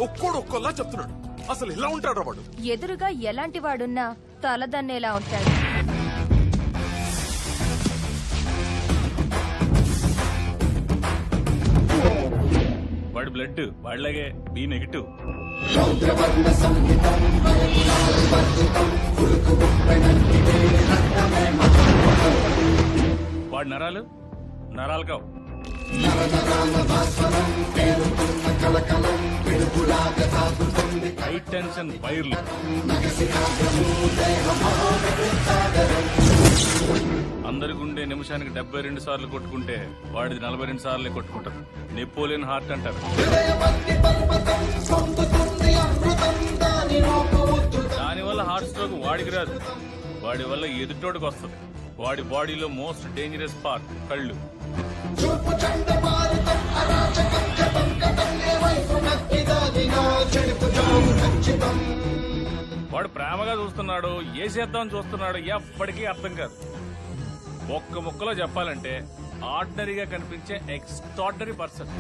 ఒక్కోలా చెప్తున్నాడు. అసలు ఇలా ఉంటాడు వాడు. ఎదురుగా ఎలాంటి వాడున్నా తలదన్నేలా ఉంటాడు. వాడి బ్లడ్ వాడిలాగే బి నెగిటివ్. వాడి నరాలు కావు. హై టెన్షన్ వైర్లు. అందరి గుండె నిమిషానికి 72 సార్లు కొట్టుకుంటే వాడిది 42 సార్లే కొట్టుకుంటారు. నెపోలియన్ హార్ట్ అంటారు. దానివల్ల హార్ట్ స్ట్రోక్ వాడికి రాదు, వాడి వల్ల ఎదుటోడికి వస్తుంది. వాడి బాడీలో మోస్ట్ డేంజరస్ పార్ట్ కళ్ళు. వాడు ప్రేమగా చూస్తున్నాడు, ఏ చేద్దామని చూస్తున్నాడు, ఎప్పటికీ అర్థం కాదు. ఒక్క ముక్కలో చెప్పాలంటే ఆర్డినరీగా కనిపించే ఎక్స్ట్రాడినరీ పర్సన్.